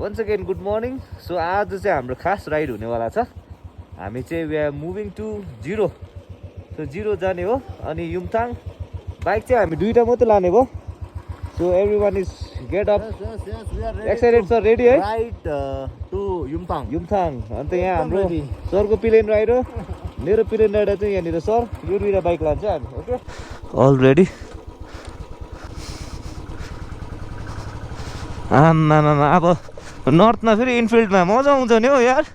Once again, good morning. So आज चाहिँ हाम्रो खास राइड हुनेवाला छ. हामी चाहिँ we are moving to Zero. So Zero जाने हो अनि युमथाङ बाइक चाहिँ हामी दुईटा मात्रै लाने भयो. So everyone is get up. Yes, we are ready. Excited sir, ready है? Right to Yumthang. युमथाङ अन्त यहाँ हाम्रो सरको प्लेन राइड हो. मेरो प्लेन राइड चाहिँ यहाँनिर सर यो दुईटा बाइक लान्छ हामी. ओके. All ready. आमामामा अब नर्थमा फेरि इनफिल्डमा मजा आउँछ नि हौ यार.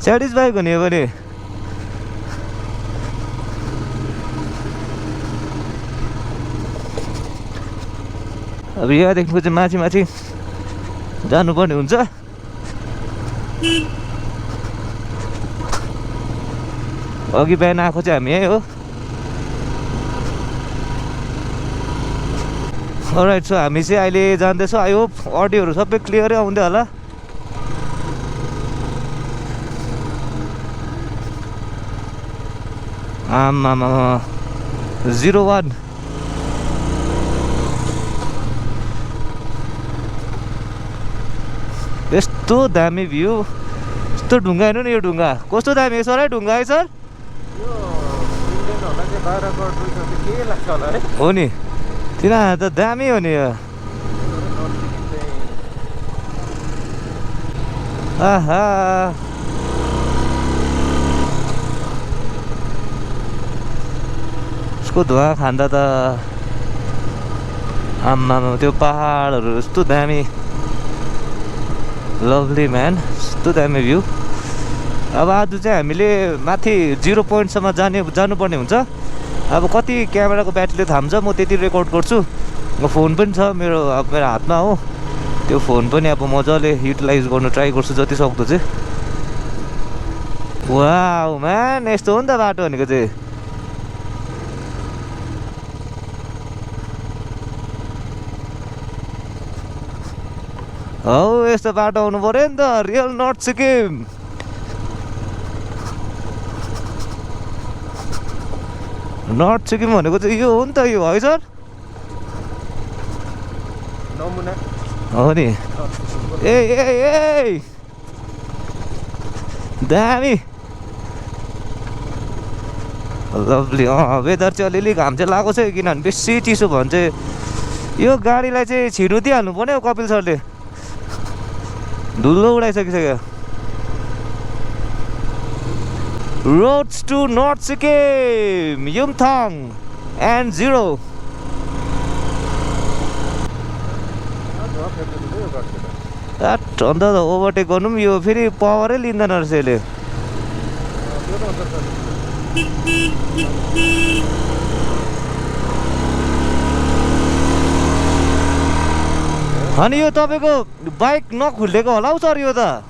सेटिस्फाई हुने हो भने अब यहाँदेखिको चाहिँ माथि माथि जानुपर्ने हुन्छ. अघि बिहान आएको चाहिँ हामी यही हो. अलराइट, सो हामी चाहिँ अहिले जाँदैछौँ. आई होप अडियोहरू सबै क्लियरै आउँदै होला. आमामा 01 यस्तो दामी भ्यू. यस्तो ढुङ्गा हेर्नु नि, यो ढुङ्गा कस्तो दामी सर है. ढुङ्गा है सर, हो नि तिनीहरू त दामी हो नि. आहा उसको धुवा खाँदा त आम्मामा त्यो पहाडहरू यस्तो दामी. लभली म्यान, यस्तो दामी भ्यू. अब आज चाहिँ हामीले माथि 0 पोइन्टसम्म जानुपर्ने हुन्छ. अब कति क्यामेराको ब्याट्रीले थाम्छ म त्यति रेकर्ड गर्छु. फोन पनि छ मेरो हातमा हो. त्यो फोन पनि अब मजाले युटिलाइज गर्नु ट्राई गर्छु जति सक्दो चाहिँ. वाउ म्यान, यस्तो हो नि त बाटो भनेको चाहिँ. हौ यस्तो बाटो आउनु पऱ्यो नि त. Real north Sikkim. North Sikkim भनेको चाहिँ यो हो नि त. यो है सर, नमुना हो नि. ए ए ए दामी लभली. वेदर चाहिँ अलिअलि घाम चाहिँ लगाएको छ किनभने बेसी चिसो भयो भने चाहिँ यो गाडीलाई चाहिँ छिर्नु दिइहाल्नु पर्ने हो कपिल सरले. धुलो उडाइसकिसक्यो. Roads to north Sikkim, Yumthang and zero. अन्त ओभरटेक गर्नु पनि यो फेरि पावरै लिँदैन रहेछ यसले. अनि यो तपाईँको बाइक नखुलेको होला हौ सर. यो त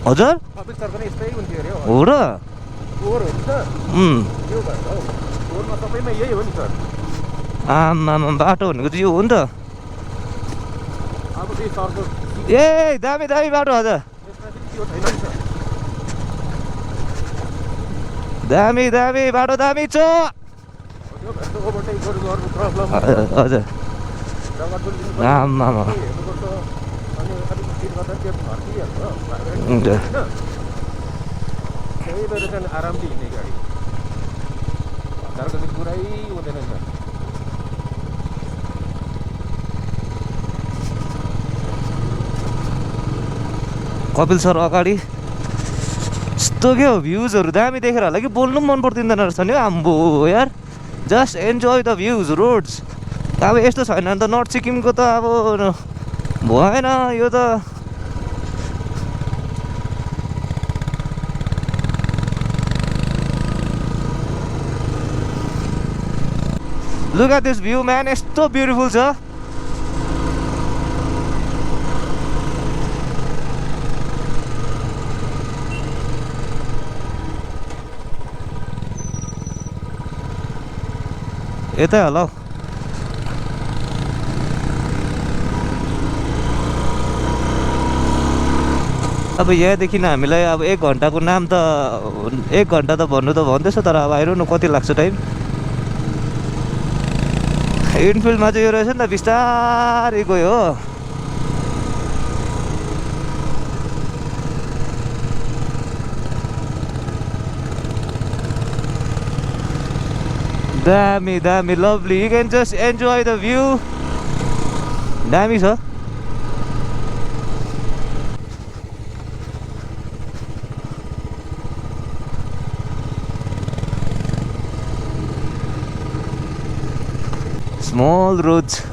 हजुर हो र. आमामा बाटो भनेको चाहिँ यो हो नि त. ए दामी दामी बाटो. हजुर दामी दामी बाटो दामी छ. हजुर आमामा आराम हिँड्ने गाडी हतारको चाहिँ पुरै हुँदैन नि. कपिल सर अगाडि यस्तो के हो भ्युजहरू दामी देखेर होला कि बोल्नु पनि मन पर्दिँदैन रहेछ नि. आम्बो यार, just enjoy the views roads. अब यस्तो छैन भने त नर्थ सिक्किमको त अब भएन यो त. Look at this view man, यस्तो ब्युटिफुल छ. यतै होला हौ. अब यहाँदेखि हामीलाई अब 1 घन्टाको नाम त 1 घन्टा त भन्नु त भन्दैछ. तर अब आइरहनु कति लाग्छ टाइम. इनफिल्डमा चाहिँ यो रहेछ नि त बिस्तारै गयो हो दामी दामी lovely you can just enjoy the view दामी छ small roads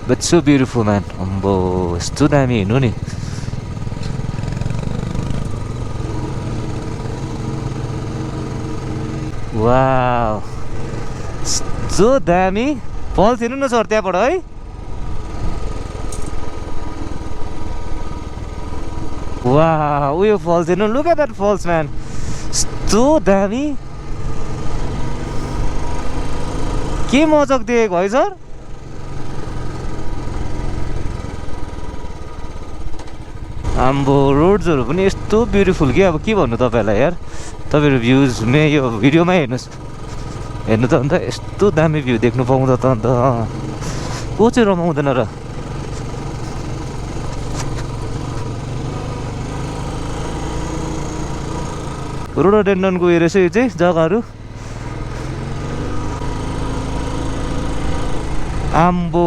but so beautiful man अम्बो यस्तो दामी हिँड्नु नि वाउ यस्तो दामी फल्स हेर्नु न सर त्यहाँबाट है वाउ उयो फल्स हेर्नु look at that falls man यस्तो दामी के मजाक दिएको है सर आम्बो रोड्सहरू पनि यस्तो ब्युटिफुल कि अब के भन्नु तपाईँलाई यार तपाईँहरू भ्युजमा यो भिडियोमै हेर्नुहोस् हेर्नु त अन्त यस्तो दामी भ्यू देख्नु पाउँदा त अन्त को चाहिँ रमाउँदैन र रोडोडेन्ड्रनको उयो रहेछ यो चाहिँ जग्गाहरू आम्बो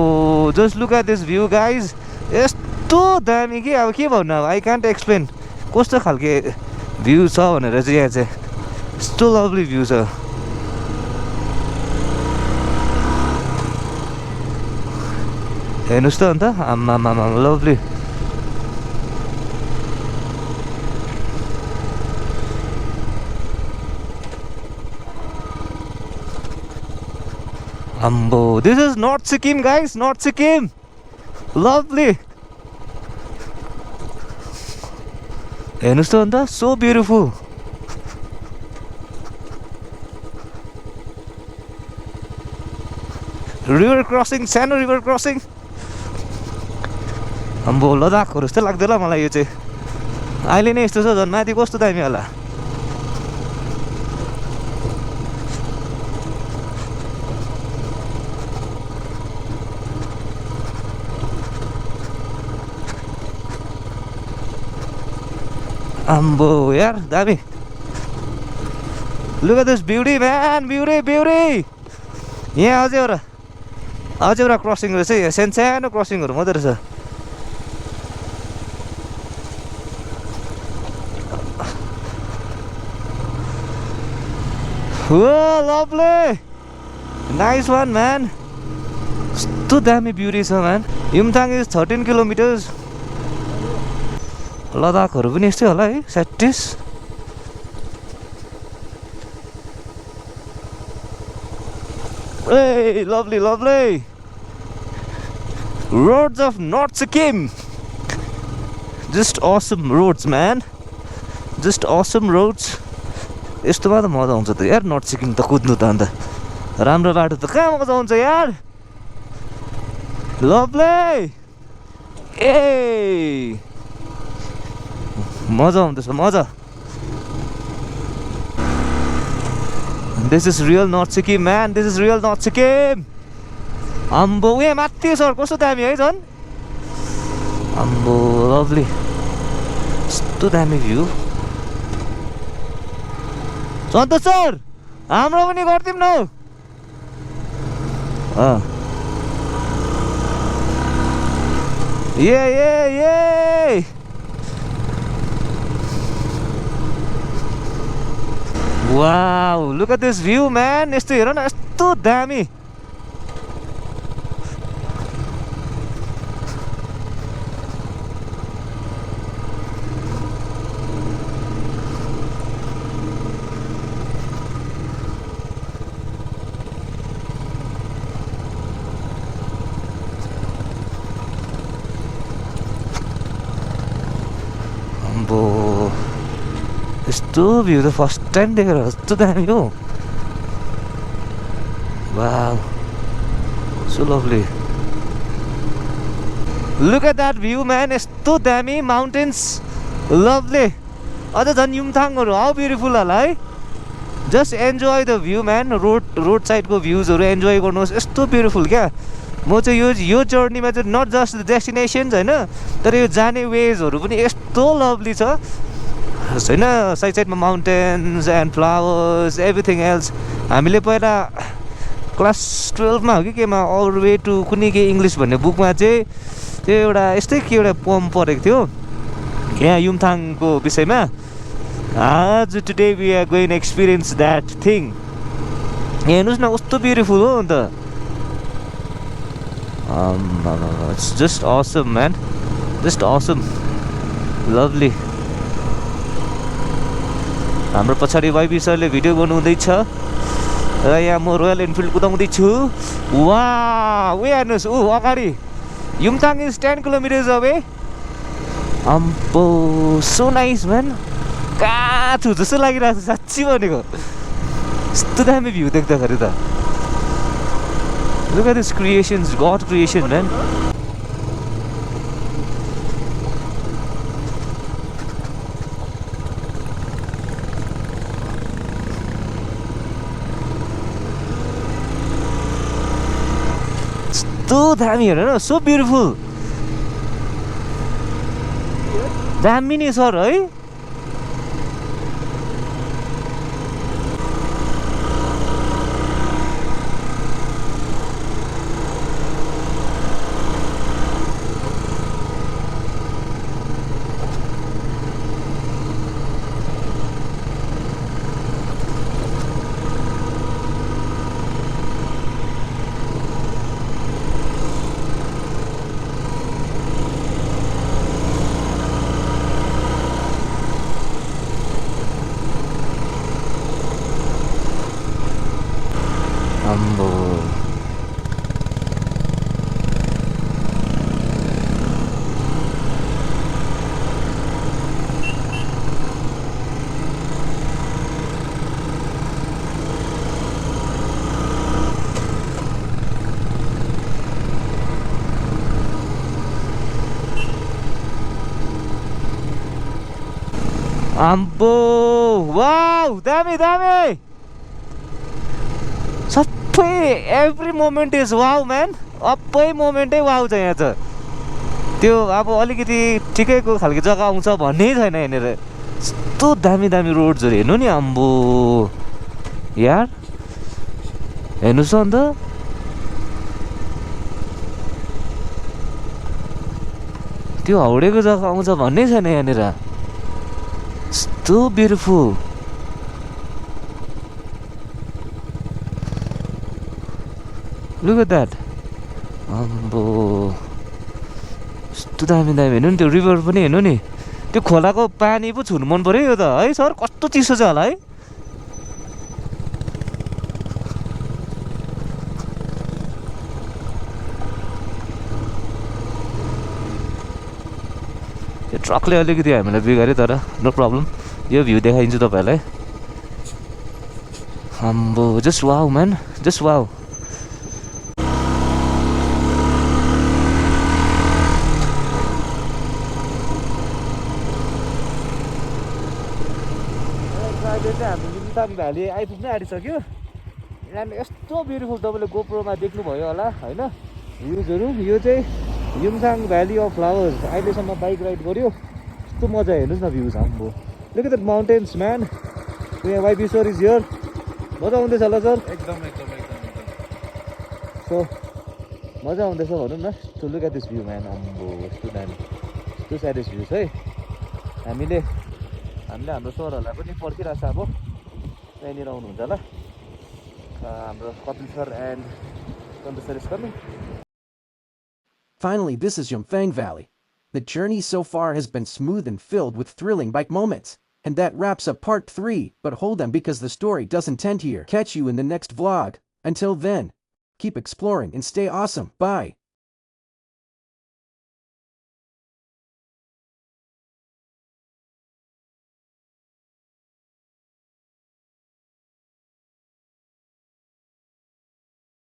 just look at this view guys यस्तो दामी कि अब के भन्नु अब आई कान्ट एक्सप्लेन कस्तो खालके भ्यू छ भनेर चाहिँ यहाँ चाहिँ यस्तो लभली भ्यू छ हेर्नुहोस् त अन्त आम्मामा lovely Ambo, this is North Sikkim guys, North Sikkim. Lovely. Heर्नुहोस् त अन्त so beautiful. River crossing, सानो river crossing. अम्बो लद्दाखहरू जस्तो लाग्दैन मलाई यो चाहिँ अहिले नै यस्तो छ झन् माथि कस्तो दामी होला अम्बो यार दामी Look at this beauty man, beauty यहाँ अझै एउटा क्रसिङ रहेछ यहाँ सानो क्रसिङहरू मात्रै रहेछ Whoa, lovely! Nice one, man. So damn beauty, sir, man. Yumthang is 13 kilometers. Ladakh haru pani yस्तै होला है 36. Hey, lovely. Roads of North Sikkim. Just awesome roads, man. Just awesome roads. यस्तोमा त मजा आउँछ त यार नर्थ सिक्किम त कुद्नु त अन्त राम्रो बाटो त कहाँ मजा आउँछ यार लभली ए मजा आउँदैछ मजा This is real North Sikkim man This is real North Sikkim अम्बो उयो माथि सर कस्तो दामी है झन् अम्बो लभली यस्तो दामी भ्यू सन्तोष सर हाम्रो पनि गर्दिम न ये wow look at this view man यस्तो हेर न यस्तो दामी यस्तो भ्यू त फर्स्ट टाइम देखेर यस्तो दामी हो wow so lovely look at that view man यस्तो दामी माउन्टेन्स लभली अझ झन् युमथाङहरू हाउ ब्युटिफुल होला है just enjoy the view man road साइडको भ्युजहरू एन्जोय गर्नुहोस् यस्तो ब्युटिफुल क्या म चाहिँ यो जर्नीमा चाहिँ नट जस्ट द डेस्टिनेसन्स होइन तर यो जाने वेजहरू पनि यस्तो लभली छ होइन साइड साइडमा mountains and flowers everything else हामीले पहिला क्लास 12मा हो कि केमा अल वे टु कुनै के इङ्ग्लिस भन्ने बुकमा चाहिँ त्यो एउटा यस्तै के एउटा पोम पढेको थियो यहाँ युमथाङको विषयमा आज today we are going experience that thing हेर्नुहोस् न कस्तो ब्युटिफुल हो अन्त it's just awesome man just awesome lovely हाम्रो पछाडि वाइबी सरले भिडियो गर्नुहुँदैछ र यहाँ म रोयल एनफिल्ड कुदाउँदैछु वा ऊ हेर्नुहोस् ऊ अगाडि युमथाङ इज 10 किलोमिटर्स अवे अम्पो सो नाइस म्यान कहाँ छु जस्तो लागिरहेको छ साँच्ची भनेको यस्तो दामी भ्यू देख्दाखेरि त look at this creations God creation man यस्तो दामी हेर न सो ब्युटिफुल दामी नि सर है अम्बो अम्बो वाउ दामी दामी सबै every moment is wow man सबै मोमेन्टै वाउ छ यहाँ त त्यो अब अलिकति ठिकैको खालको जग्गा आउँछ भन्ने छैन यहाँनिर यस्तो दामी दामी रोड्सहरू हेर्नु नि अम्बो यार हेर्नुहोस् अन्त त्यो हाउडेको जग्गा आउँछ भन्ने छैन यहाँनिर यस्तो ब्युटिफुल लुक एट द्याट अम्बो यस्तो दामी दामी हेर्नु नि त्यो रिभर पनि हेर्नु नि त्यो खोलाको पानी पो छुनु मन पऱ्यो यो त है सर कस्तो चिसो छ होला है त्यो ट्रकले अलिकति हामीलाई बिगाऱ्यो तर नो प्रब्लम यो भ्यू देखाइदिन्छु तपाईँहरूलाई अम्बो just wow man just wow अहिले चाहिँ हाम्रो युमथाङ भ्याली आइपुग्नै आँटिसक्यो यहाँनिर यस्तो ब्युटिफुल तपाईँले गोप्रोमा देख्नुभयो होला होइन भ्युजहरू यो चाहिँ युमथाङ भ्याली अफ फ्लावर्स अहिलेसम्म बाइक राइड गऱ्यो यस्तो मजा हेर्नुहोस् न भ्युज हाम्रो look at the mountains man यहाँ वाइबी सर इज हियर मजा आउँदैछ होला सर एकदम सो मजा आउँदैछ भनौँ न to look at this view man अम्बो यस्तो दामी यस्तो स्याटिस भ्युज है हामीले हाम्रो सरहरूलाई पनि पर्खिरहेको छ अब यहाँनिर आउनुहुन्छ होला हाम्रो Kapil sir and Santosh sir is coming Finally, this is Yumthang Valley. The journey so far has been smooth and filled with thrilling bike moments. And that wraps up part 3, but hold on because the story doesn't end here. Catch you in the next vlog. Until then, keep exploring and stay awesome. Bye.